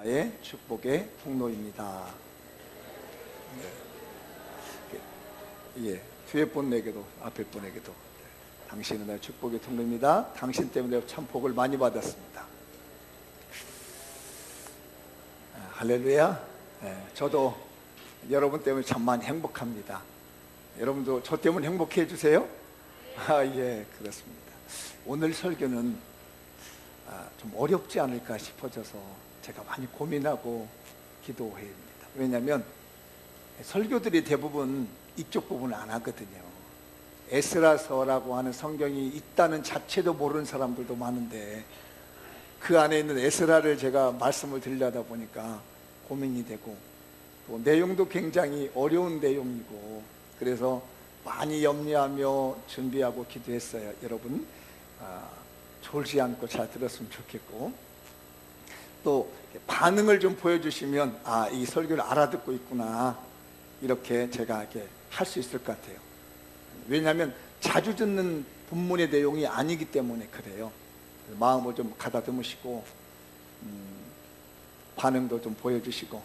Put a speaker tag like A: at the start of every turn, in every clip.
A: 나의 축복의 통로입니다. 예, 뒤에 분에게도 앞에 분에게도 당신은 나의 축복의 통로입니다. 당신 때문에 참 복을 많이 받았습니다. 할렐루야. 저도 여러분 때문에 참 많이 행복합니다. 여러분도 저 때문에 행복해 해주세요. 예, 그렇습니다. 오늘 설교는 좀 어렵지 않을까 싶어져서 제가 많이 고민하고 기도해야 합니다. 왜냐하면 설교들이 대부분 이쪽 부분을 안 하거든요. 에스라서라고 하는 성경이 있다는 자체도 모르는 사람들도 많은데 그 안에 있는 에스라를 제가 말씀을 드리려다 보니까 고민이 되고 또 내용도 굉장히 어려운 내용이고 그래서 많이 염려하며 준비하고 기도했어요. 여러분 졸지 않고 잘 들었으면 좋겠고 또 반응을 좀 보여주시면 이 설교를 알아듣고 있구나 이렇게 제가 이렇게 할 수 있을 것 같아요. 왜냐하면 자주 듣는 본문의 내용이 아니기 때문에 그래요. 마음을 좀 가다듬으시고 반응도 좀 보여주시고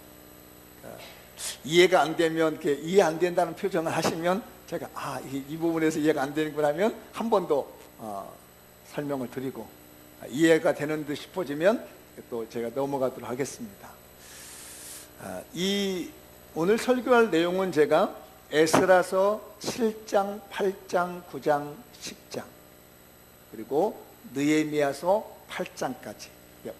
A: 이해가 안 되면 이렇게 이해 안 된다는 표정을 하시면 제가 이 부분에서 이해가 안 되는구나 하면 한 번 더 설명을 드리고 이해가 되는 듯 싶어지면 또 제가 넘어가도록 하겠습니다. 오늘 설교할 내용은 제가 에스라서 7장, 8장, 9장, 10장 그리고 느헤미야서 8장까지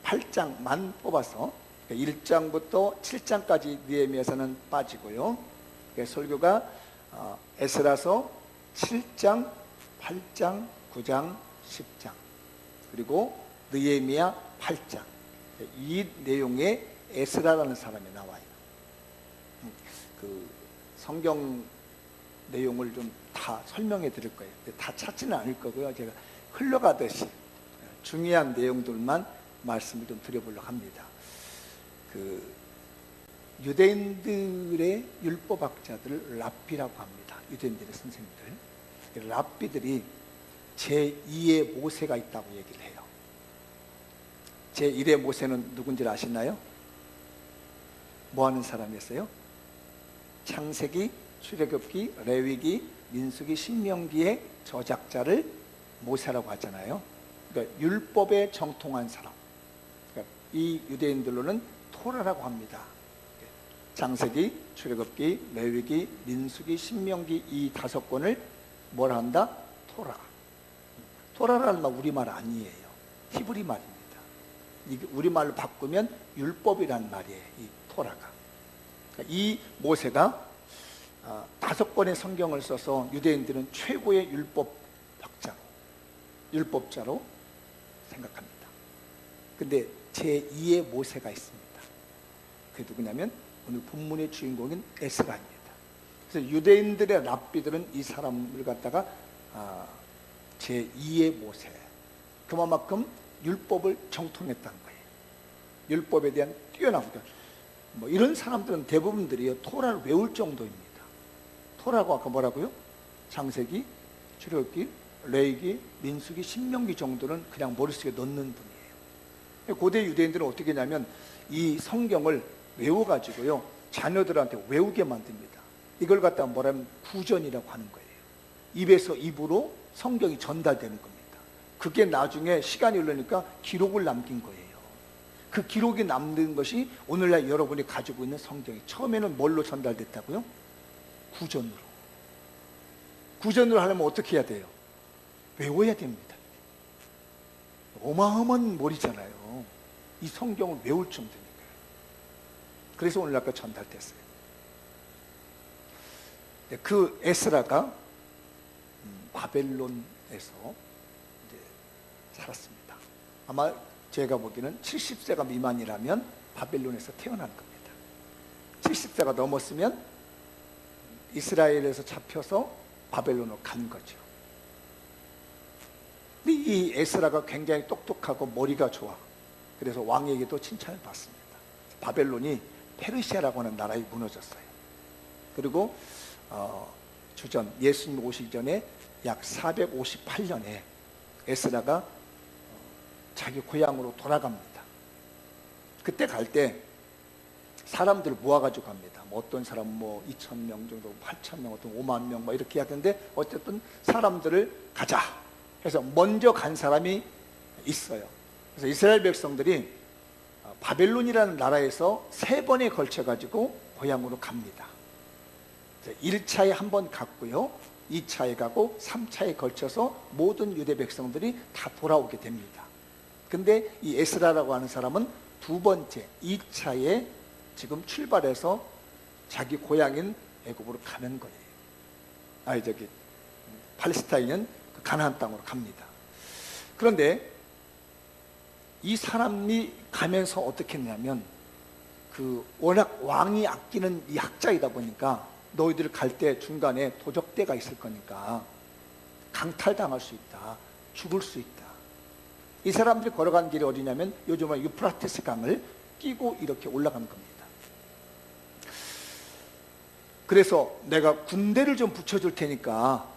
A: 8장만 뽑아서 1장부터 7장까지 느헤미야서는 빠지고요. 설교가 에스라서 7장, 8장, 9장, 10장 그리고 느헤미야 8장 이 내용에 에스라라는 사람이 나와요. 그 성경 내용을 좀 다 설명해 드릴 거예요. 다 찾지는 않을 거고요. 제가 흘러가듯이 중요한 내용들만 말씀을 좀 드려보려고 합니다. 그 유대인들의 율법학자들을 랍비라고 합니다. 유대인들의 선생님들. 랍비들이 제2의 모세가 있다고 얘기를 해요. 제1의 모세는 누군지 아시나요? 뭐 하는 사람이었어요? 창세기, 출애굽기, 레위기, 민수기, 신명기의 저작자를 모세라고 하잖아요. 그러니까 율법에 정통한 사람. 그러니까 이 유대인들로는 토라라고 합니다. 창세기, 출애굽기, 레위기, 민수기, 신명기 이 5권을 뭐라 한다? 토라. 토라라는 말 우리말 아니에요. 히브리 말입니다. 이게 우리말로 바꾸면 율법이란 말이에요. 이 토라가. 그러니까 이 모세가 5권의 성경을 써서 유대인들은 최고의 율법자로 생각합니다. 근데 제2의 모세가 있습니다. 그게 누구냐면 오늘 본문의 주인공인 에스라입니다. 그래서 유대인들의 랍비들은 이 사람을 갖다가 제2의 모세 그만큼 율법을 정통했다는 거예요. 율법에 대한 뛰어난 이런 사람들은 대부분들이 토라를 외울 정도입니다. 토라고 아까 뭐라고요? 창세기, 출애굽기, 레위기, 민수기, 신명기 정도는 그냥 머릿속에 넣는 분이에요. 고대 유대인들은 어떻게 하냐면 이 성경을 외워가지고요 자녀들한테 외우게 만듭니다. 이걸 갖다가 뭐라면 구전이라고 하는 거예요. 입에서 입으로 성경이 전달되는 겁니다. 그게 나중에 시간이 흐르니까 기록을 남긴 거예요. 그 기록이 남는 것이 오늘날 여러분이 가지고 있는 성경이 처음에는 뭘로 전달됐다고요? 구전으로. 구전으로 하려면 어떻게 해야 돼요? 외워야 됩니다. 어마어마한 몰이잖아요. 이 성경을 외울 정도니까요. 그래서 오늘 아까 전달됐어요. 그 에스라가 바벨론에서 이제 살았습니다. 아마 제가 보기에는 70세가 미만이라면 바벨론에서 태어난 겁니다. 70세가 넘었으면 이스라엘에서 잡혀서 바벨론으로 간 거죠. 근데 이 에스라가 굉장히 똑똑하고 머리가 좋아. 그래서 왕에게도 칭찬을 받습니다. 바벨론이 페르시아라고 하는 나라에 무너졌어요. 그리고 주전 예수님 오시기 전에 약 458년에 에스라가 자기 고향으로 돌아갑니다. 그때 갈 때 사람들을 모아가지고 갑니다. 뭐 어떤 사람은 뭐 2,000명 정도, 8,000명, 어떤 5만 명 뭐 이렇게 하던데 어쨌든 사람들을 가자 해서 먼저 간 사람이 있어요. 그래서 이스라엘 백성들이 바벨론이라는 나라에서 3번에 걸쳐가지고 고향으로 갑니다. 1차에 한 번 갔고요, 2차에 가고 3차에 걸쳐서 모든 유대 백성들이 다 돌아오게 됩니다. 근데 이 에스라라고 하는 사람은 2번째 2차에 지금 출발해서 자기 고향인 애굽으로 가는 거예요. 팔레스타인은 그 가나안 땅으로 갑니다. 그런데 이 사람이 가면서 어떻게 했냐면, 그 워낙 왕이 아끼는 이 학자이다 보니까 너희들 갈 때 중간에 도적대가 있을 거니까 강탈당할 수 있다, 죽을 수 있다. 이 사람들이 걸어간 길이 어디냐면 요즘은 유프라테스 강을 끼고 이렇게 올라가는 겁니다. 그래서 내가 군대를 좀 붙여줄 테니까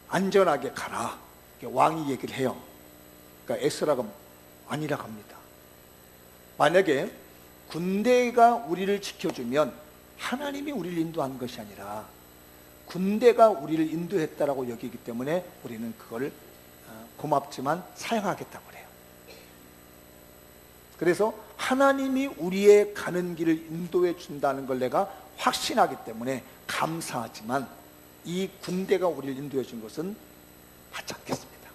A: 안전하게 가라, 왕이 얘기를 해요. 그러니까 에스라가 아니라고 합니다. 만약에 군대가 우리를 지켜주면 하나님이 우리를 인도한 것이 아니라 군대가 우리를 인도했다라고 여기기 때문에 우리는 그걸 고맙지만 사용하겠다고 그래요. 그래서 하나님이 우리의 가는 길을 인도해 준다는 걸 내가 확신하기 때문에 감사하지만 이 군대가 우리를 인도해 준 것은 하지 않겠습니다.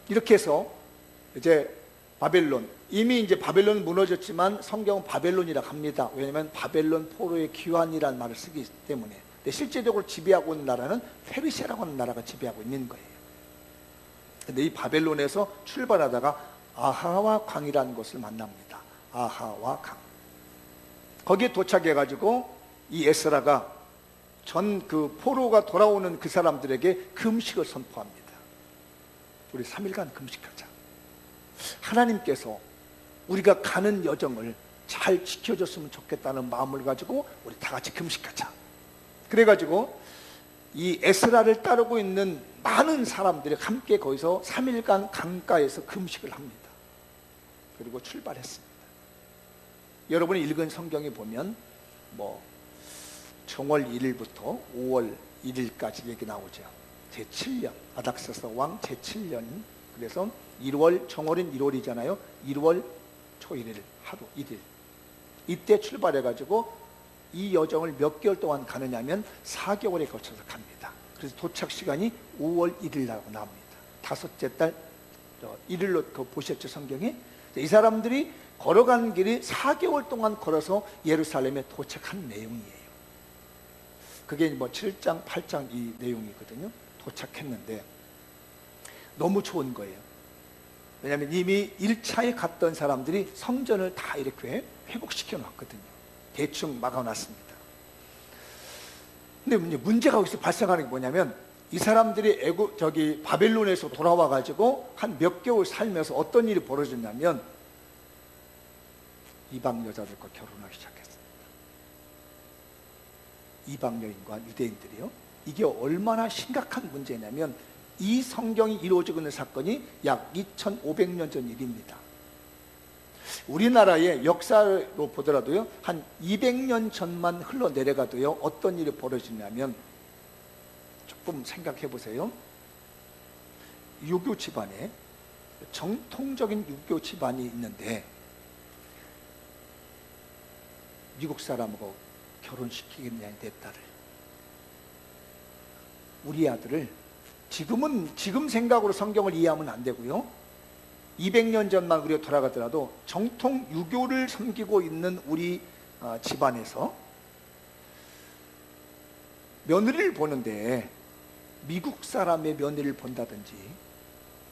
A: 이렇게 해서 이제 바벨론, 이미 이제 바벨론은 무너졌지만 성경은 바벨론이라고 합니다. 왜냐하면 바벨론 포로의 귀환이라는 말을 쓰기 때문에. 근데 실제적으로 지배하고 있는 나라는 페르시아라고 하는 나라가 지배하고 있는 거예요. 근데 이 바벨론에서 출발하다가 아하와 강이라는 곳을 만납니다. 아하와 강. 거기에 도착해가지고 이 에스라가 전 그 포로가 돌아오는 그 사람들에게 금식을 선포합니다. 우리 3일간 금식하자. 하나님께서 우리가 가는 여정을 잘 지켜줬으면 좋겠다는 마음을 가지고 우리 다 같이 금식하자. 그래가지고 이 에스라를 따르고 있는 많은 사람들이 함께 거기서 3일간 강가에서 금식을 합니다. 그리고 출발했습니다. 여러분이 읽은 성경에 보면 뭐 정월 1일부터 5월 1일까지 얘기 나오죠. 제7년 아닥사스 왕 제7년. 그래서 1월, 정월인 1월이잖아요. 1월 초일일 하루 1일 이때 출발해가지고 이 여정을 몇 개월 동안 가느냐면 4개월에 걸쳐서 갑니다. 그래서 도착 시간이 5월 1일이라고 나옵니다. 5째 달 1일로 보셨죠, 성경에? 이 사람들이 걸어간 길이 4개월 동안 걸어서 예루살렘에 도착한 내용이에요. 그게 뭐 7장, 8장 이 내용이거든요. 도착했는데 너무 좋은 거예요. 왜냐하면 이미 1차에 갔던 사람들이 성전을 다 이렇게 회복시켜 놨거든요. 대충 막아놨습니다. 근데 문제가 여기서 발생하는 게 뭐냐면 이 사람들이 바벨론에서 돌아와 가지고 한 몇 개월 살면서 어떤 일이 벌어졌냐면 이방 여자들과 결혼하기 시작했습니다. 이방 여인과 유대인들이요. 이게 얼마나 심각한 문제냐면 이 성경이 이루어지고 있는 사건이 약 2500년 전 일입니다. 우리나라의 역사로 보더라도요, 한 200년 전만 흘러내려가도요, 어떤 일이 벌어지냐면, 조금 생각해 보세요. 유교 집안에, 정통적인 유교 집안이 있는데, 미국 사람하고 결혼시키겠냐, 내 딸을. 우리 아들을 지금 생각으로 성경을 이해하면 안 되고요. 200년 전만 우리가 돌아가더라도 정통 유교를 섬기고 있는 우리 집안에서 며느리를 보는데 미국 사람의 며느리를 본다든지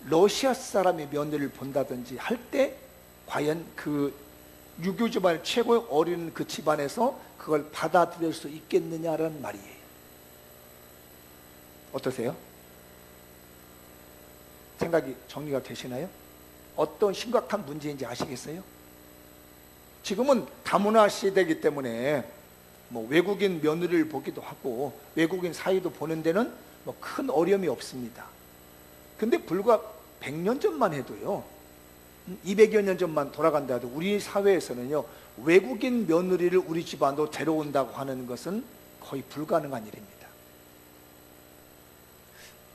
A: 러시아 사람의 며느리를 본다든지 할 때 과연 그 유교 집안의 최고의 어린 그 집안에서 그걸 받아들일 수 있겠느냐라는 말이에요. 어떠세요? 생각이 정리가 되시나요? 어떤 심각한 문제인지 아시겠어요? 지금은 다문화 시대이기 때문에 뭐 외국인 며느리를 보기도 하고 외국인 사이도 보는 데는 뭐 큰 어려움이 없습니다. 근데 불과 100년 전만 해도요, 200여 년 전만 돌아간다 해도 우리 사회에서는요, 외국인 며느리를 우리 집안으로 데려온다고 하는 것은 거의 불가능한 일입니다.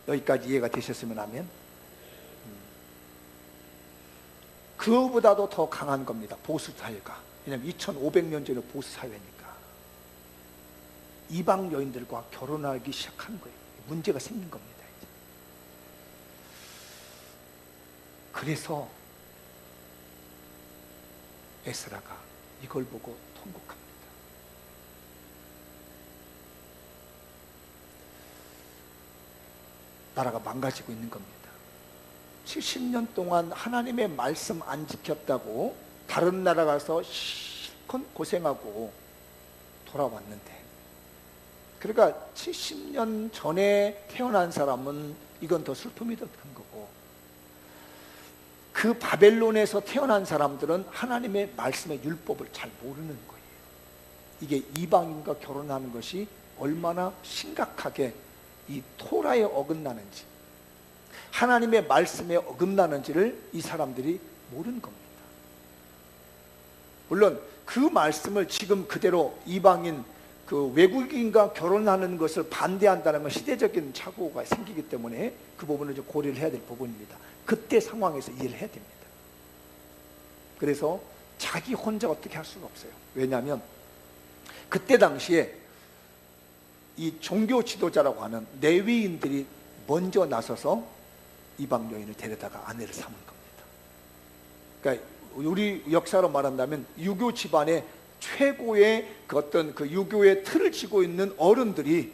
A: 여기까지 이해가 되셨으면 하면, 그보다도 더 강한 겁니다. 보수 사회가. 왜냐하면 2500년 전의 보수 사회니까. 이방 여인들과 결혼하기 시작한 거예요. 문제가 생긴 겁니다. 이제. 그래서 에스라가 이걸 보고 통곡합니다. 나라가 망가지고 있는 겁니다. 70년 동안 하나님의 말씀 안 지켰다고 다른 나라 가서 실컷 고생하고 돌아왔는데, 그러니까 70년 전에 태어난 사람은 이건 더 슬픔이 더 큰 거고, 그 바벨론에서 태어난 사람들은 하나님의 말씀의 율법을 잘 모르는 거예요. 이게 이방인과 결혼하는 것이 얼마나 심각하게 이 토라에 어긋나는지, 하나님의 말씀에 어긋나는지를 이 사람들이 모르는 겁니다. 물론 그 말씀을 지금 그대로 이방인, 그 외국인과 결혼하는 것을 반대한다는 건 시대적인 착오가 생기기 때문에 그 부분을 좀 고려를 해야 될 부분입니다. 그때 상황에서 이해를 해야 됩니다. 그래서 자기 혼자 어떻게 할 수가 없어요. 왜냐하면 그때 당시에 이 종교 지도자라고 하는 레위인들이 먼저 나서서 이방 여인을 데려다가 아내를 삼은 겁니다. 그러니까 우리 역사로 말한다면 유교 집안의 최고의 그 어떤 그 유교의 틀을 쥐고 있는 어른들이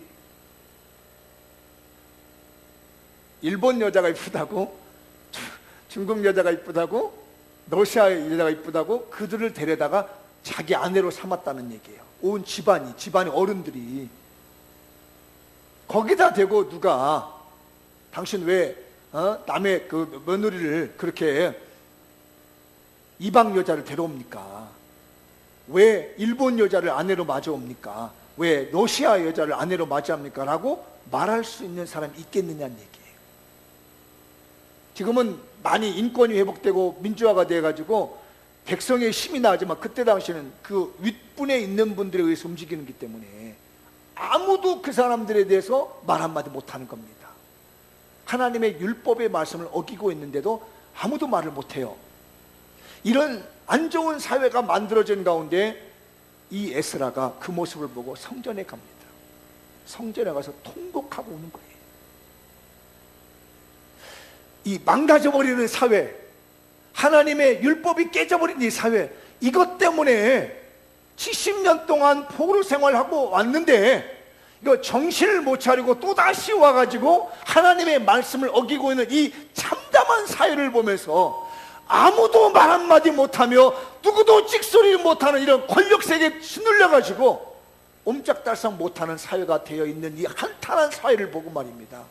A: 일본 여자가 이쁘다고, 중국 여자가 이쁘다고, 러시아 여자가 이쁘다고 그들을 데려다가 자기 아내로 삼았다는 얘기예요. 온 집안이 어른들이. 거기다 대고 누가 당신 왜 남의 그 며느리를 그렇게 이방 여자를 데려옵니까? 왜 일본 여자를 아내로 맞아옵니까? 왜 러시아 여자를 아내로 맞이합니까? 라고 말할 수 있는 사람이 있겠느냐는 얘기예요. 지금은 많이 인권이 회복되고 민주화가 돼가지고 백성의 힘이 나지만, 그때 당시에는 그 윗분에 있는 분들에 의해서 움직이는 기 때문에 아무도 그 사람들에 대해서 말 한마디 못하는 겁니다. 하나님의 율법의 말씀을 어기고 있는데도 아무도 말을 못해요. 이런 안 좋은 사회가 만들어진 가운데 이 에스라가 그 모습을 보고 성전에 갑니다. 성전에 가서 통곡하고 오는 거예요. 이 망가져버리는 사회, 하나님의 율법이 깨져버린 이 사회, 이것 때문에 70년 동안 포로 생활하고 왔는데 이거 정신을 못 차리고 또다시 와가지고 하나님의 말씀을 어기고 있는 이 참담한 사회를 보면서 아무도 말 한마디 못하며 누구도 찍소리를 못하는 이런 권력세계에 짓눌려가지고 옴짝달싹 못하는 사회가 되어 있는 이 한탄한 사회를 보고 말입니다,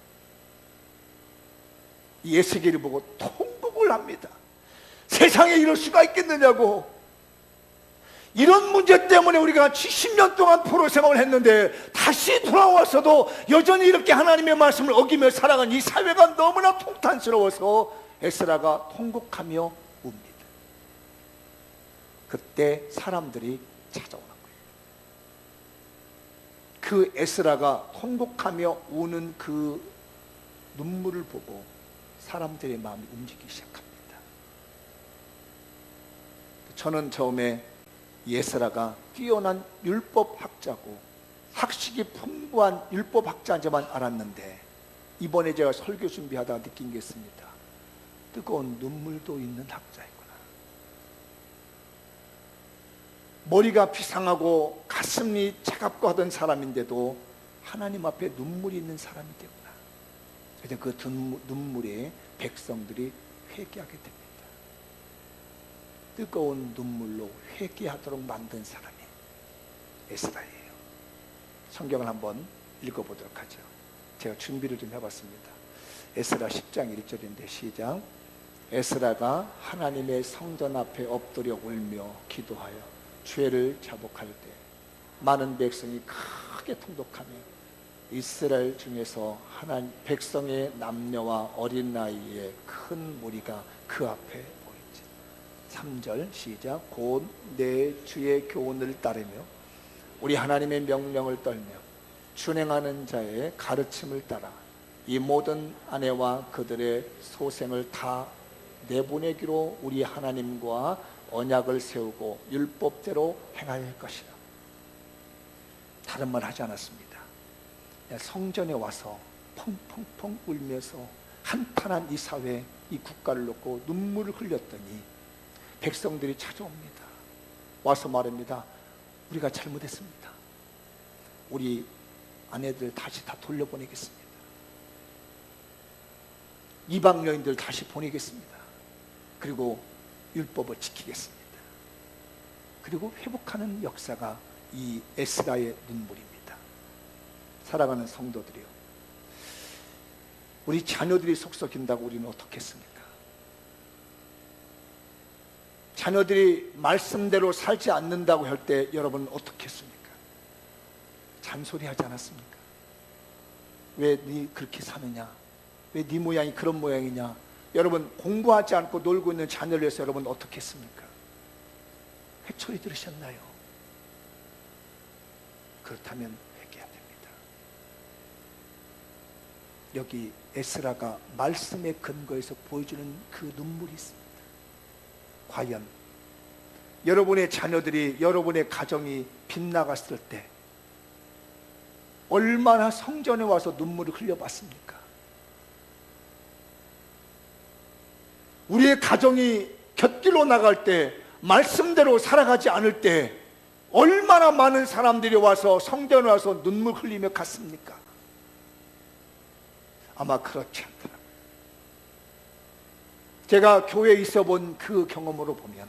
A: 이 에스겔을 보고 통곡을 합니다. 세상에 이럴 수가 있겠느냐고. 이런 문제 때문에 우리가 70년 동안 포로 생활을 했는데 다시 돌아와서도 여전히 이렇게 하나님의 말씀을 어기며 살아간 이 사회가 너무나 통탄스러워서 에스라가 통곡하며 웁니다. 그때 사람들이 찾아오는 거예요. 그 에스라가 통곡하며 우는 그 눈물을 보고 사람들의 마음이 움직이기 시작합니다. 저는 처음에 에스라가 뛰어난 율법학자고 학식이 풍부한 율법학자인 줄만 알았는데, 이번에 제가 설교 준비하다가 느낀 게 있습니다. 뜨거운 눈물도 있는 학자이구나. 머리가 비상하고 가슴이 차갑고 하던 사람인데도 하나님 앞에 눈물이 있는 사람이 되구나. 그래서 그 눈물에 백성들이 회개하게 됩니다. 뜨거운 눈물로 회개하도록 만든 사람이 에스라예요. 성경을 한번 읽어보도록 하죠. 제가 준비를 좀 해봤습니다. 에스라 10장 1절인데 시작. 에스라가 하나님의 성전 앞에 엎드려 울며 기도하여 죄를 자복할 때 많은 백성이 크게 통독하며 이스라엘 중에서 하나님 백성의 남녀와 어린 나이에 큰 무리가 그 앞에 모였지. 3절 시작. 곧 내 주의 교훈을 따르며 우리 하나님의 명령을 떨며 준행하는 자의 가르침을 따라 이 모든 아내와 그들의 소생을 다 내보내기로 우리 하나님과 언약을 세우고 율법대로 행할 것이라. 다른 말 하지 않았습니다. 성전에 와서 펑펑펑 울면서 한탄한 이 사회, 이 국가를 놓고 눈물을 흘렸더니 백성들이 찾아옵니다. 와서 말합니다. 우리가 잘못했습니다. 우리 아내들 다시 다 돌려보내겠습니다. 이방 여인들 다시 보내겠습니다. 그리고 율법을 지키겠습니다. 그리고 회복하는 역사가 이 에스라의 눈물입니다. 사랑하는 성도들이요, 우리 자녀들이 속썩인다고 우리는 어떻게 했습니까? 자녀들이 말씀대로 살지 않는다고 할 때 여러분 어떻게 했습니까? 잔소리하지 않았습니까? 왜 네 그렇게 사느냐? 왜 네 모양이 그런 모양이냐? 여러분 공부하지 않고 놀고 있는 자녀를 위해서 여러분 어떻게 했습니까? 회초리 들으셨나요? 그렇다면 회개해야 됩니다. 여기 에스라가 말씀의 근거에서 보여주는 그 눈물이 있습니다. 과연 여러분의 자녀들이, 여러분의 가정이 빗나갔을 때 얼마나 성전에 와서 눈물을 흘려봤습니까? 우리의 가정이 곁길로 나갈 때, 말씀대로 살아가지 않을 때 얼마나 많은 사람들이 와서 성전에 와서 눈물 흘리며 갔습니까? 아마 그렇지 않더라고요. 제가 교회에 있어 본 그 경험으로 보면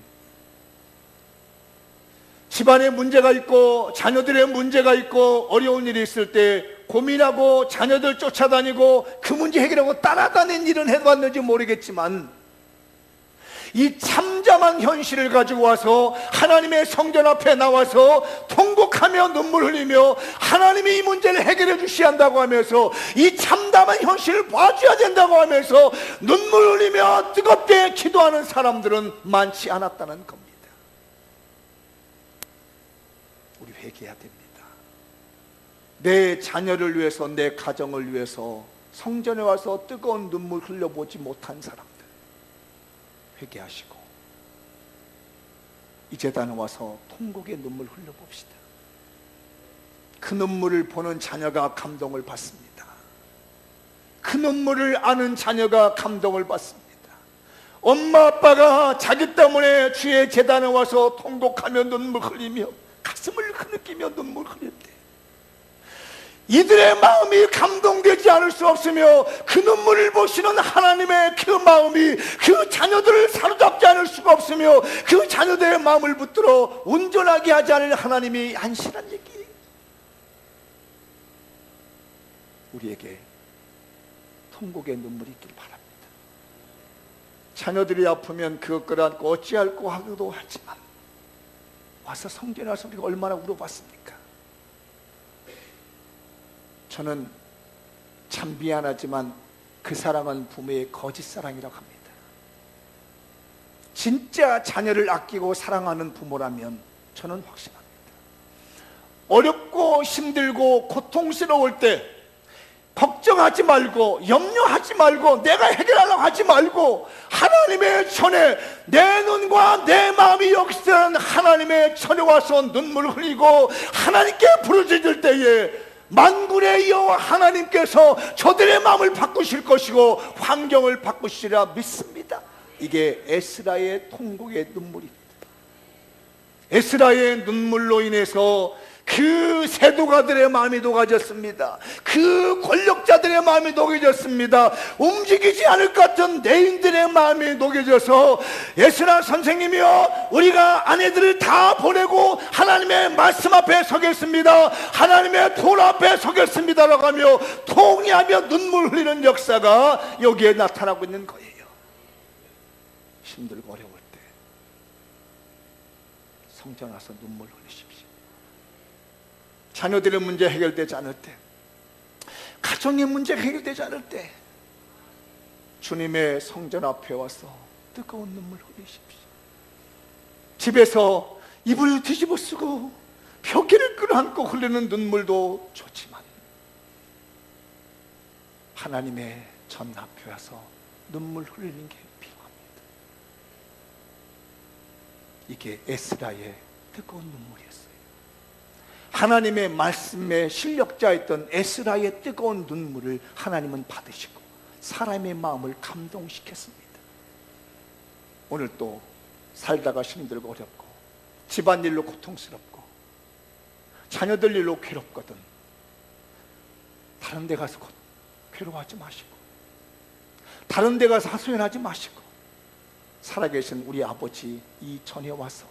A: 집안에 문제가 있고 자녀들의 문제가 있고 어려운 일이 있을 때 고민하고 자녀들 쫓아다니고 그 문제 해결하고 따라다닌 일은 해봤는지 모르겠지만 이 참담한 현실을 가지고 와서 하나님의 성전 앞에 나와서 통곡하며 눈물 흘리며 하나님이 이 문제를 해결해 주셔야 한다고 하면서 이 참담한 현실을 봐줘야 된다고 하면서 눈물 흘리며 뜨겁게 기도하는 사람들은 많지 않았다는 겁니다. 우리 회개해야 됩니다. 내 자녀를 위해서, 내 가정을 위해서 성전에 와서 뜨거운 눈물 흘려보지 못한 사람들 회개하시고 이 제단에 와서 통곡의 눈물 흘려봅시다. 그 눈물을 보는 자녀가 감동을 받습니다. 그 눈물을 아는 자녀가 감동을 받습니다. 엄마 아빠가 자기 때문에 주의 제단에 와서 통곡하며 눈물 흘리며 가슴을 흐느끼며 눈물 흘릴 때 이들의 마음이 감동되지 않을 수 없으며 그 눈물을 보시는 하나님의 그 마음이 그 자녀들을 사로잡지 않을 수가 없으며 그 자녀들의 마음을 붙들어 온전하게 하지 않을 하나님이 안실한 얘기예요. 우리에게 통곡의 눈물이 있길 바랍니다. 자녀들이 아프면 그것 끌어안고 어찌할꼬 하기도 하지만 와서 성전에 와서 우리가 얼마나 울어봤습니까? 저는 참 미안하지만 그 사랑은 부모의 거짓 사랑이라고 합니다. 진짜 자녀를 아끼고 사랑하는 부모라면 저는 확신합니다. 어렵고 힘들고 고통스러울 때 걱정하지 말고 염려하지 말고 내가 해결하려고 하지 말고 하나님의 전에 내 눈과 내 마음이 역사하는 하나님의 전에 와서 눈물을 흘리고 하나님께 부르짖을 때에 만군의 여호와 하나님께서 저들의 마음을 바꾸실 것이고 환경을 바꾸시리라 믿습니다. 이게 에스라의 통곡의 눈물입니다. 에스라의 눈물로 인해서 그 세도가들의 마음이 녹아졌습니다. 그 권력자들의 마음이 녹아졌습니다. 움직이지 않을 것 같은 내인들의 마음이 녹아져서 에스라 선생님이여 우리가 아내들을 다 보내고 하나님의 말씀 앞에 서겠습니다. 하나님의 돌 앞에 서겠습니다 라고 하며 통회하며 눈물 흘리는 역사가 여기에 나타나고 있는 거예요. 힘들고 어려울 때 성전 와서 눈물 흘리십시오. 자녀들의 문제 해결되지 않을 때, 가정의 문제 해결되지 않을 때 주님의 성전 앞에 와서 뜨거운 눈물 흘리십시오. 집에서 이불 뒤집어 쓰고 벽에를 끌어안고 흘리는 눈물도 좋지만 하나님의 전 앞에 와서 눈물 흘리는 게 필요합니다. 이게 에스라의 뜨거운 눈물이었어요. 하나님의 말씀의 실력자였던 에스라의 뜨거운 눈물을 하나님은 받으시고 사람의 마음을 감동시켰습니다. 오늘 또 살다가 힘들고 어렵고 집안일로 고통스럽고 자녀들 일로 괴롭거든 다른 데 가서 괴로워하지 마시고 다른 데 가서 하소연하지 마시고 살아계신 우리 아버지 이 전에 와서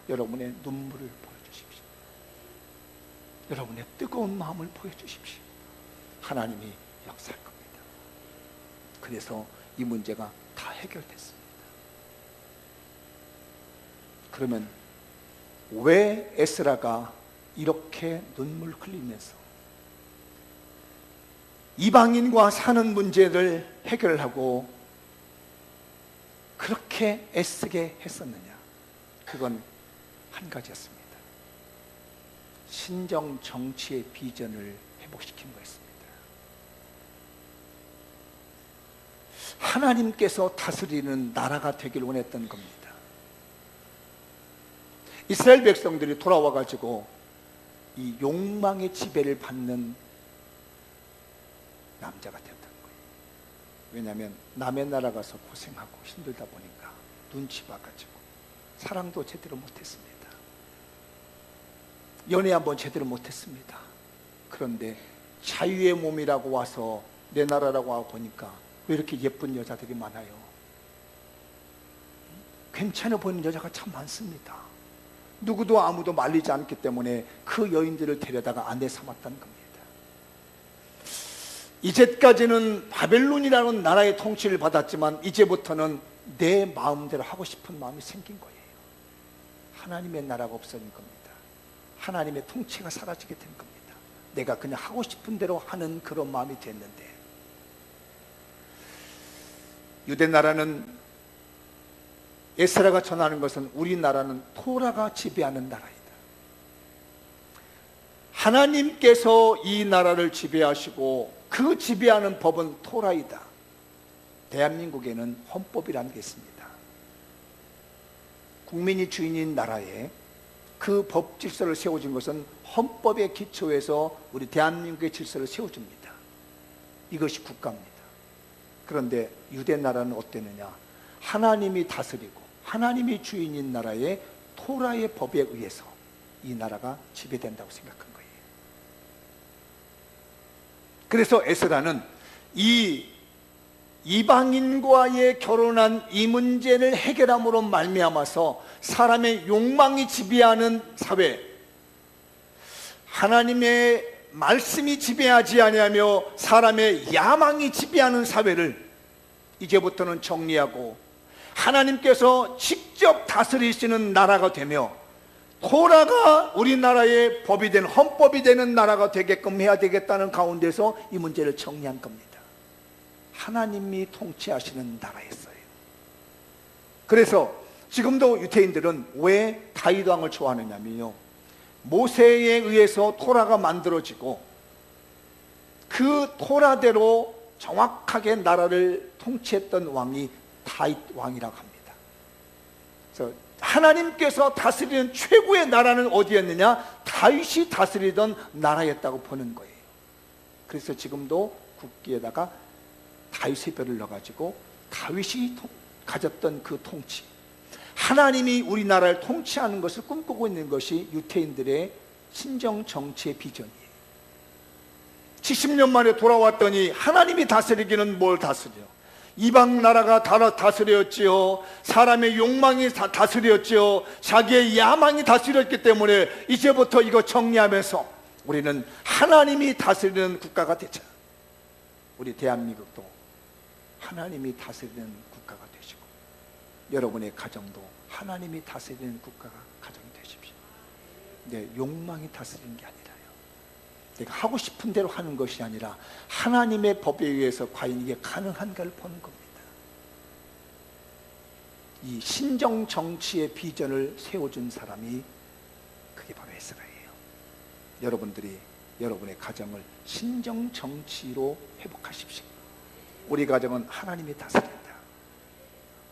A: 여러분의 눈물을 보여주십시오. 여러분의 뜨거운 마음을 보여주십시오. 하나님이 역사할 겁니다. 그래서 이 문제가 다 해결됐습니다. 그러면 왜 에스라가 이렇게 눈물 흘리면서 이방인과 사는 문제를 해결하고 그렇게 애쓰게 했었느냐? 그건 한 가지였습니다. 신정 정치의 비전을 회복시킨 거였습니다. 하나님께서 다스리는 나라가 되길 원했던 겁니다. 이스라엘 백성들이 돌아와가지고 이 욕망의 지배를 받는 남자가 되었던 거예요. 왜냐하면 남의 나라 가서 고생하고 힘들다 보니까 눈치 봐가지고 사랑도 제대로 못했습니다. 연애 한번 제대로 못했습니다. 그런데 자유의 몸이라고 와서 내 나라라고 하고 보니까 왜 이렇게 예쁜 여자들이 많아요? 괜찮아 보이는 여자가 참 많습니다. 누구도 아무도 말리지 않기 때문에 그 여인들을 데려다가 아내 삼았다는 겁니다. 이제까지는 바벨론이라는 나라의 통치를 받았지만 이제부터는 내 마음대로 하고 싶은 마음이 생긴 거예요. 하나님의 나라가 없어진 겁니다. 하나님의 통치가 사라지게 된 겁니다. 내가 그냥 하고 싶은 대로 하는 그런 마음이 됐는데 유대 나라는 에스라가 전하는 것은 우리나라는 토라가 지배하는 나라이다. 하나님께서 이 나라를 지배하시고 그 지배하는 법은 토라이다. 대한민국에는 헌법이라는 게 있습니다. 국민이 주인인 나라에 그 법 질서를 세워준 것은 헌법의 기초에서 우리 대한민국의 질서를 세워줍니다. 이것이 국가입니다. 그런데 유대 나라는 어땠느냐? 하나님이 다스리고 하나님이 주인인 나라의 토라의 법에 의해서 이 나라가 지배된다고 생각한 거예요. 그래서 에스라는 이 이방인과의 결혼한 이 문제를 해결함으로 말미암아서 사람의 욕망이 지배하는 사회, 하나님의 말씀이 지배하지 아니하며 사람의 야망이 지배하는 사회를 이제부터는 정리하고 하나님께서 직접 다스리시는 나라가 되며 토라가 우리나라의 법이 된 헌법이 되는 나라가 되게끔 해야 되겠다는 가운데서 이 문제를 정리한 겁니다. 하나님이 통치하시는 나라였어요. 그래서 지금도 유대인들은 왜 다윗 왕을 좋아하느냐면요, 모세에 의해서 토라가 만들어지고 그 토라대로 정확하게 나라를 통치했던 왕이 다윗 왕이라고 합니다. 그래서 하나님께서 다스리는 최고의 나라는 어디였느냐? 다윗이 다스리던 나라였다고 보는 거예요. 그래서 지금도 국기에다가 다윗의 별을 넣어가지고 다윗이 가졌던 그 통치, 하나님이 우리나라를 통치하는 것을 꿈꾸고 있는 것이 유대인들의 신정 정치의 비전이에요. 70년 만에 돌아왔더니 하나님이 다스리기는 뭘 다스려? 이방 나라가 다스렸지요. 사람의 욕망이 다스렸지요. 자기의 야망이 다스렸기 때문에 이제부터 이거 정리하면서 우리는 하나님이 다스리는 국가가 되자. 우리 대한민국도 하나님이 다스리는 국가가 되시고 여러분의 가정도 하나님이 다스리는 국가가 가정이 되십시오. 내 욕망이 다스리는 게 아니라요, 내가 하고 싶은 대로 하는 것이 아니라 하나님의 법에 의해서 과연 이게 가능한가를 보는 겁니다. 이 신정 정치의 비전을 세워준 사람이 그게 바로 에스라예요. 여러분들이 여러분의 가정을 신정 정치로 회복하십시오. 우리 가정은 하나님이 다스린다.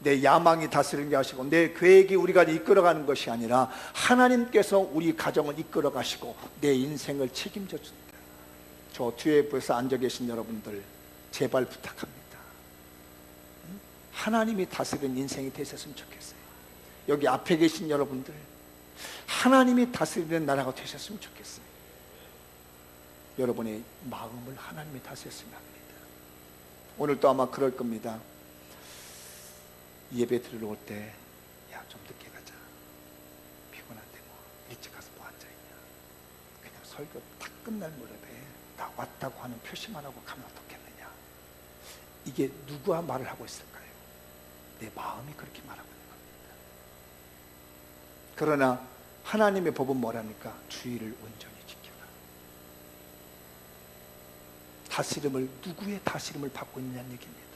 A: 내 야망이 다스리는 게 아니고 내 계획이 우리가 이끌어가는 것이 아니라 하나님께서 우리 가정을 이끌어 가시고 내 인생을 책임져 준다. 저 뒤에 벌써 앉아 계신 여러분들 제발 부탁합니다. 하나님이 다스리는 인생이 되셨으면 좋겠어요. 여기 앞에 계신 여러분들 하나님이 다스리는 나라가 되셨으면 좋겠어요. 여러분의 마음을 하나님이 다스렸으면 합니다. 오늘도 아마 그럴 겁니다. 예배 드리러 올 때 야, 좀 늦게 가자. 피곤한데 뭐 일찍 가서 뭐 앉아있냐. 그냥 설교 딱 끝날 무렵에 나 왔다고 하는 표시만 하고 가면 어떻겠느냐. 이게 누구와 말을 하고 있을까요? 내 마음이 그렇게 말하고 있는 겁니다. 그러나 하나님의 법은 뭐랍니까? 주의를 온전히 지켜라. 다스림을, 누구의 다스림을 받고 있느냐는 얘기입니다.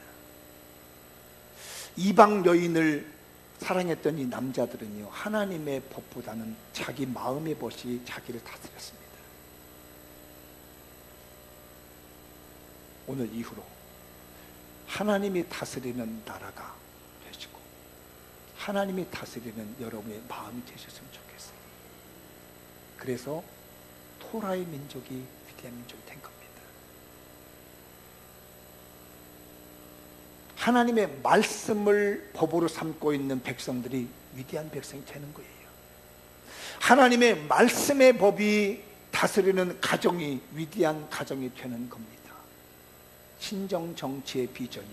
A: 이방 여인을 사랑했던 이 남자들은요, 하나님의 법보다는 자기 마음의 법이 자기를 다스렸습니다. 오늘 이후로 하나님이 다스리는 나라가 되시고 하나님이 다스리는 여러분의 마음이 되셨으면 좋겠어요. 그래서 토라의 민족이 위대한 민족이 된 겁니다. 하나님의 말씀을 법으로 삼고 있는 백성들이 위대한 백성이 되는 거예요. 하나님의 말씀의 법이 다스리는 가정이 위대한 가정이 되는 겁니다. 신정 정치의 비전이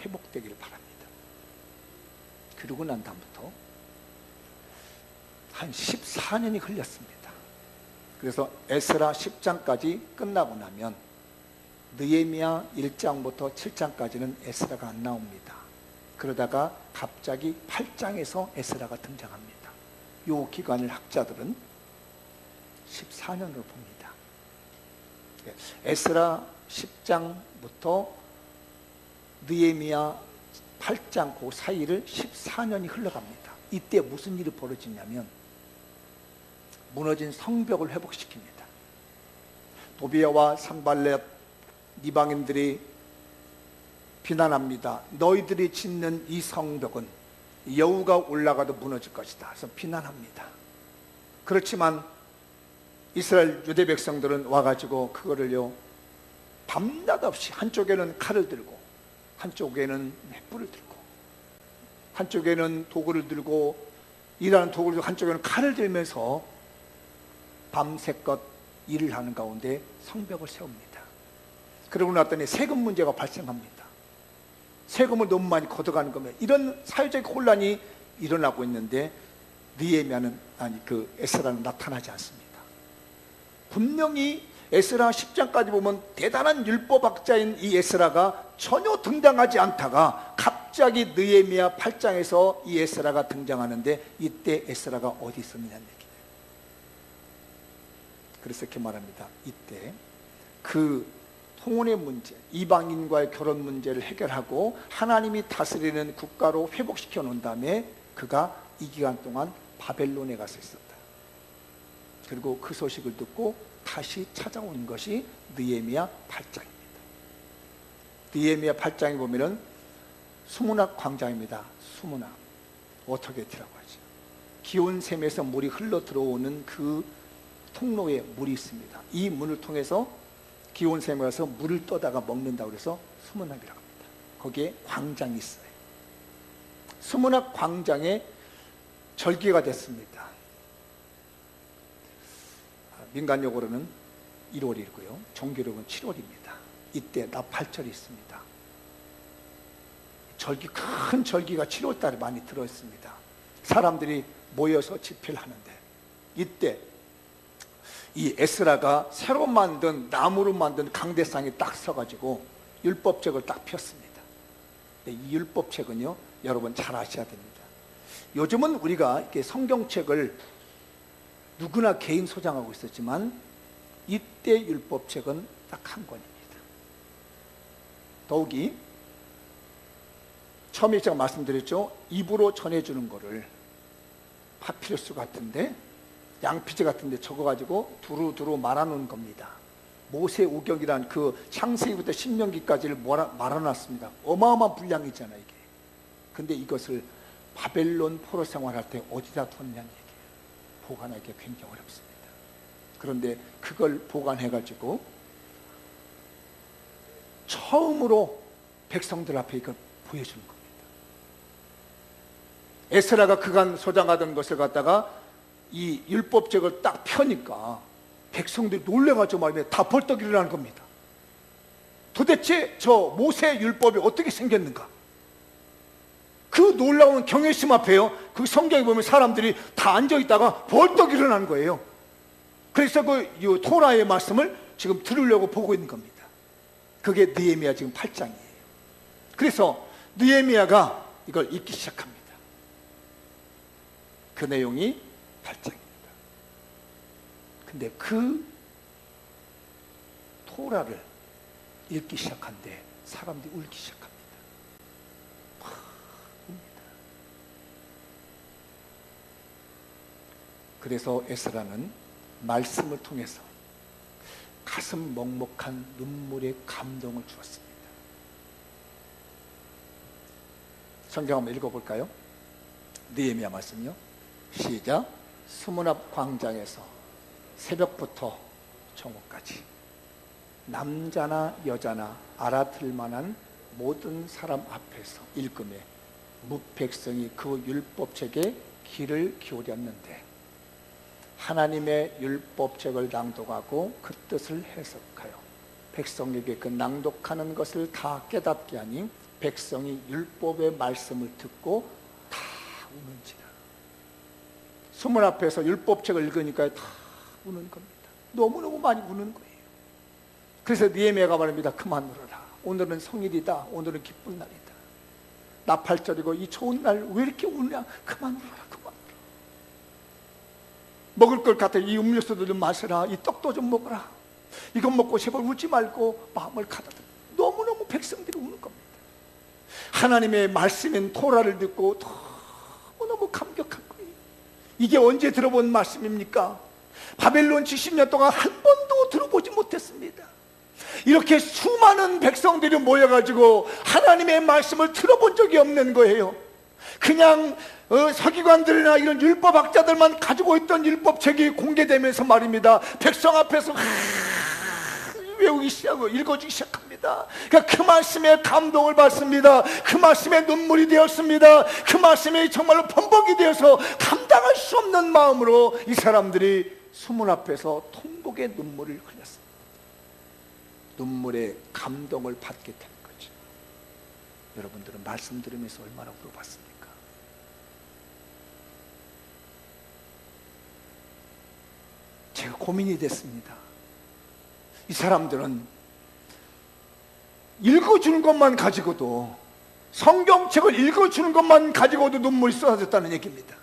A: 회복되기를 바랍니다. 그러고 난 다음부터 한 14년이 흘렸습니다. 그래서 에스라 10장까지 끝나고 나면 느헤미야 1장부터 7장까지는 에스라가 안 나옵니다. 그러다가 갑자기 8장에서 에스라가 등장합니다. 이 기간을 학자들은 14년으로 봅니다. 에스라 10장부터 느헤미야 8장 그 사이를 14년이 흘러갑니다. 이때 무슨 일이 벌어지냐면 무너진 성벽을 회복시킵니다. 도비아와 산발렛 이방인들이 비난합니다. 너희들이 짓는 이 성벽은 여우가 올라가도 무너질 것이다. 그래서 비난합니다. 그렇지만 이스라엘 유대 백성들은 와가지고 그거를요 밤낮 없이 한쪽에는 칼을 들고 한쪽에는 횃불을 들고 한쪽에는 도구를 들고 일하는 도구를 들고 한쪽에는 칼을 들면서 밤새껏 일을 하는 가운데 성벽을 세웁니다. 그러고 났더니 세금 문제가 발생합니다. 세금을 너무 많이 걷어가는 겁니다. 이런 사회적 혼란이 일어나고 있는데 느헤미야는 에스라는 나타나지 않습니다. 분명히 에스라 10장까지 보면 대단한 율법학자인 이 에스라가 전혀 등장하지 않다가 갑자기 느헤미야 8장에서 이 에스라가 등장하는데 이때 에스라가 어디 있었느냐는 얘기예요. 그래서 이렇게 말합니다. 이때 그 통혼의 문제, 이방인과의 결혼 문제를 해결하고 하나님이 다스리는 국가로 회복시켜 놓은 다음에 그가 이 기간 동안 바벨론에 가서 있었다. 그리고 그 소식을 듣고 다시 찾아온 것이 느헤미야 8장입니다. 느헤미야 8장에 보면은 수문학 광장입니다. 수문학. 워터게이트라고 하죠. 기온샘에서 물이 흘러 들어오는 그 통로에 물이 있습니다. 이 문을 통해서 기온샘에 가서 물을 떠다가 먹는다고 해서 수문학이라고 합니다. 거기에 광장이 있어요. 수문학 광장에 절기가 됐습니다. 민간요구로는 1월이고요. 종교력은 7월입니다. 이때 나팔절이 있습니다. 큰 절기가 7월 달에 많이 들어있습니다. 사람들이 모여서 집회를 하는데 이때 이 에스라가 새로 만든 나무로 만든 강대상에 딱 서가지고 율법책을 딱 폈습니다. 이 율법책은요, 여러분 잘 아셔야 됩니다. 요즘은 우리가 이렇게 성경책을 누구나 개인 소장하고 있었지만 이때 율법책은 딱 한 권입니다. 더욱이 처음에 제가 말씀드렸죠. 입으로 전해주는 거를 파피루스 같은데 양피지 같은데 적어가지고 두루두루 말아놓은 겁니다. 모세우경이란 그 창세기부터 신명기까지를 말아놨습니다. 어마어마한 분량이잖아요 이게. 근데 이것을 바벨론 포로 생활할 때 어디다 뒀냐는 얘기예요. 보관하기가 굉장히 어렵습니다. 그런데 그걸 보관해가지고 처음으로 백성들 앞에 이걸 보여주는 겁니다. 에스라가 그간 소장하던 것을 갖다가 이 율법책을 딱 펴니까 백성들이 놀래가지고 말이면 다 벌떡 일어나는 겁니다. 도대체 저 모세 율법이 어떻게 생겼는가? 그 놀라운 경외심 앞에요, 그 성경에 보면 사람들이 다 앉아있다가 벌떡 일어나는 거예요. 그래서 이 토라의 말씀을 지금 들으려고 보고 있는 겁니다. 그게 느헤미야 지금 8장이에요. 그래서 느헤미야가 이걸 읽기 시작합니다. 그 내용이 8장입니다. 근데 그 토라를 읽기 시작한데 사람들이 울기 시작합니다. 웁니다. 그래서 에스라는 말씀을 통해서 가슴 먹먹한 눈물의 감동을 주었습니다. 성경 한번 읽어볼까요? 느헤미야 말씀요. 시작. 수문 앞 광장에서 새벽부터 정오까지 남자나 여자나 알아들 만한 모든 사람 앞에서 읽음에 뭇백성이 그 율법책에 귀를 기울였는데 하나님의 율법책을 낭독하고 그 뜻을 해석하여 백성에게 그 낭독하는 것을 다 깨닫게 하니 백성이 율법의 말씀을 듣고 다 우는지라. 수문 앞에서 율법책을 읽으니까 다 우는 겁니다. 너무너무 많이 우는 거예요. 그래서 느헤미야가 말합니다. 그만 울어라. 오늘은 성일이다. 오늘은 기쁜 날이다. 나팔절이고 이 좋은 날 왜 이렇게 우냐? 그만 울어라. 그만 울어. 먹을 것 같아. 이 음료수도 좀 마셔라. 이 떡도 좀 먹어라. 이것 먹고 제발 울지 말고 마음을 가다듬어. 너무너무 백성들이 우는 겁니다. 하나님의 말씀인 토라를 듣고 너무너무 감격한 거예요. 이게 언제 들어본 말씀입니까? 바벨론 70년 동안 한 번도 들어보지 못했습니다. 이렇게 수많은 백성들이 모여가지고 하나님의 말씀을 들어본 적이 없는 거예요. 그냥 서기관들이나 이런 율법학자들만 가지고 있던 율법책이 공개되면서 말입니다. 백성 앞에서 외우기 시작하고 읽어주기 시작합니다. 그러니까 그 말씀에 감동을 받습니다. 그 말씀에 눈물이 되었습니다. 그 말씀이 정말로 범벅이 되어서 감당할 수 없는 마음으로 이 사람들이 수문 앞에서 통곡의 눈물을 흘렸습니다. 눈물의 감동을 받게 된 거죠. 여러분들은 말씀 들으면서 얼마나 울어봤습니까? 제가 고민이 됐습니다. 이 사람들은 읽어주는 것만 가지고도, 성경책을 읽어주는 것만 가지고도 눈물이 쏟아졌다는 얘기입니다.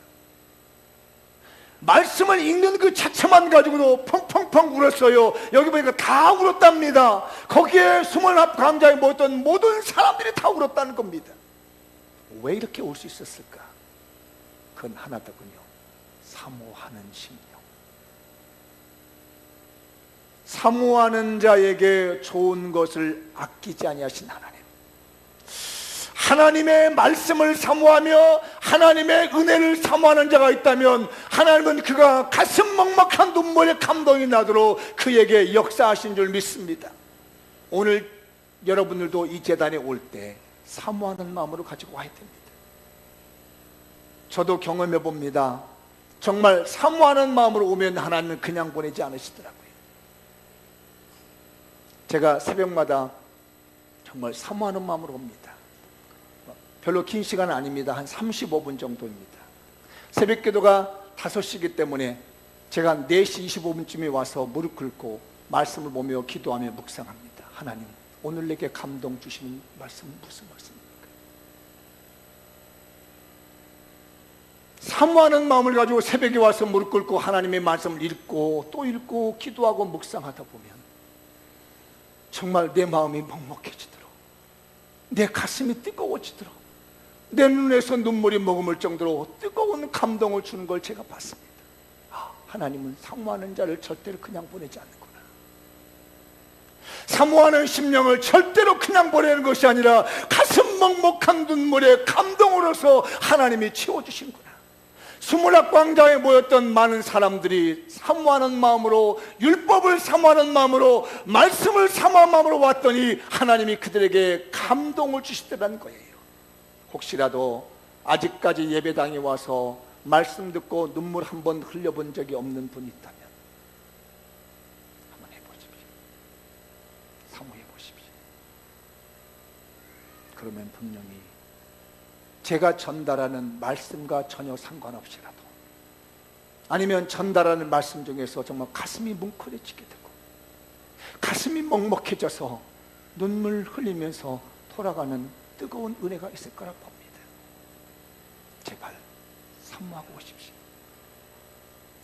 A: 말씀을 읽는 그 자체만 가지고도 펑펑펑 울었어요. 여기 보니까 다 울었답니다. 거기에 수문 앞 광장에 모였던 모든 사람들이 다 울었다는 겁니다. 왜 이렇게 울 수 있었을까? 그건 하나더군요. 사모하는 심령. 사모하는 자에게 좋은 것을 아끼지 아니하신 하나님, 하나님의 말씀을 사모하며 하나님의 은혜를 사모하는 자가 있다면 하나님은 그가 가슴 먹먹한 눈물의 감동이 나도록 그에게 역사하신 줄 믿습니다. 오늘 여러분들도 이 제단에 올 때 사모하는 마음으로 가지고 와야 됩니다. 저도 경험해 봅니다. 정말 사모하는 마음으로 오면 하나님은 그냥 보내지 않으시더라고요. 제가 새벽마다 정말 사모하는 마음으로 옵니다. 별로 긴 시간은 아닙니다. 한 35분 정도입니다. 새벽 기도가 5시이기 때문에 제가 4시 25분쯤에 와서 무릎 꿇고 말씀을 보며 기도하며 묵상합니다. 하나님, 오늘 내게 감동 주시는 말씀은 무슨 말씀입니까? 사모하는 마음을 가지고 새벽에 와서 무릎 꿇고 하나님의 말씀을 읽고 또 읽고 기도하고 묵상하다 보면 정말 내 마음이 먹먹해지도록, 내 가슴이 뜨거워지도록, 내 눈에서 눈물이 머금을 정도로 뜨거운 감동을 주는 걸 제가 봤습니다. 하나님은 사모하는 자를 절대로 그냥 보내지 않는구나. 사모하는 심령을 절대로 그냥 보내는 것이 아니라 가슴 먹먹한 눈물의 감동으로서 하나님이 채워주신구나. 수문학 광장에 모였던 많은 사람들이 사모하는 마음으로, 율법을 사모하는 마음으로, 말씀을 사모하는 마음으로 왔더니 하나님이 그들에게 감동을 주시더라는 거예요. 혹시라도 아직까지 예배당에 와서 말씀 듣고 눈물 한 번 흘려본 적이 없는 분이 있다면 한번 해보십시오. 사모해 보십시오. 그러면 분명히 제가 전달하는 말씀과 전혀 상관없이라도, 아니면 전달하는 말씀 중에서 정말 가슴이 뭉클해지게 되고 가슴이 먹먹해져서 눈물 흘리면서 돌아가는 뜨거운 은혜가 있을 거라고 봅니다. 제발 사모하고 오십시오.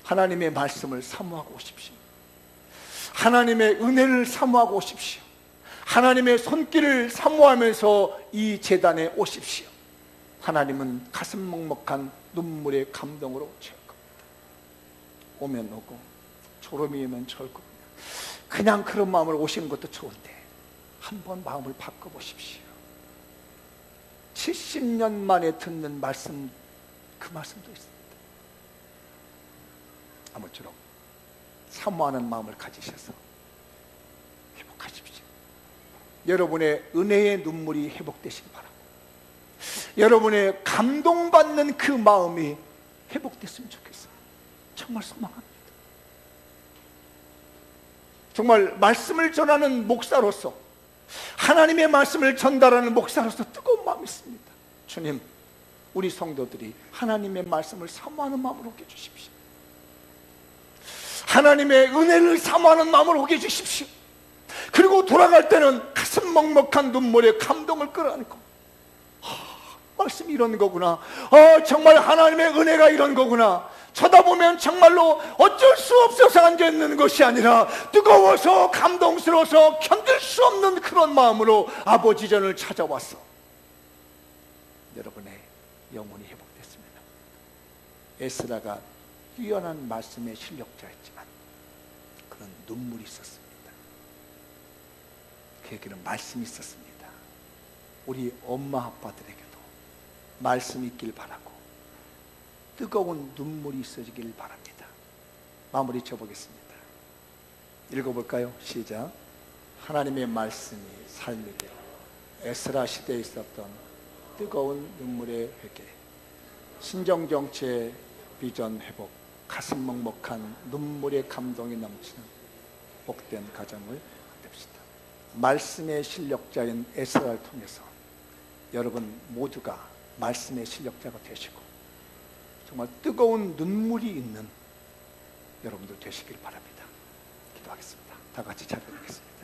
A: 하나님의 말씀을 사모하고 오십시오. 하나님의 은혜를 사모하고 오십시오. 하나님의 손길을 사모하면서 이 제단에 오십시오. 하나님은 가슴 먹먹한 눈물의 감동으로 채울 겁니다. 오면 오고 졸음이 오면 졸고, 그냥 그런 마음으로 오시는 것도 좋은데 한번 마음을 바꿔보십시오. 70년 만에 듣는 말씀, 그 말씀도 있습니다. 아무쪼록 사모하는 마음을 가지셔서 회복하십시오. 여러분의 은혜의 눈물이 회복되시기 바랍니다. 여러분의 감동받는 그 마음이 회복됐으면 좋겠어요. 정말 소망합니다. 정말 말씀을 전하는 목사로서, 하나님의 말씀을 전달하는 목사로서 뜨거운 마음이 있습니다. 주님, 우리 성도들이 하나님의 말씀을 사모하는 마음으로 오게 해주십시오. 하나님의 은혜를 사모하는 마음으로 오게 해주십시오. 그리고 돌아갈 때는 가슴 먹먹한 눈물에 감동을 끌어안고, 말씀이 이런 거구나, 정말 하나님의 은혜가 이런 거구나, 쳐다보면 정말로 어쩔 수 없어서 앉아있는 것이 아니라 뜨거워서 감동스러워서 견딜 수 없는 그런 마음으로 아버지 전을 찾아왔어. 여러분의 영혼이 회복됐습니다. 에스라가 뛰어난 말씀의 실력자였지만 그런 눈물이 있었습니다. 그에게는 말씀이 있었습니다. 우리 엄마 아빠들에게도 말씀이 있길 바라고 뜨거운 눈물이 있어지길 바랍니다. 마무리 쳐보겠습니다. 읽어볼까요? 시작. 하나님의 말씀이 삶이며 에스라 시대에 있었던 뜨거운 눈물의 회개, 신정정치의 비전 회복, 가슴 먹먹한 눈물의 감동이 넘치는 복된 가정을 됩시다. 말씀의 실력자인 에스라를 통해서 여러분 모두가 말씀의 실력자가 되시고 정말 뜨거운 눈물이 있는 여러분들 되시길 바랍니다. 기도하겠습니다. 다 같이 찬양하겠습니다.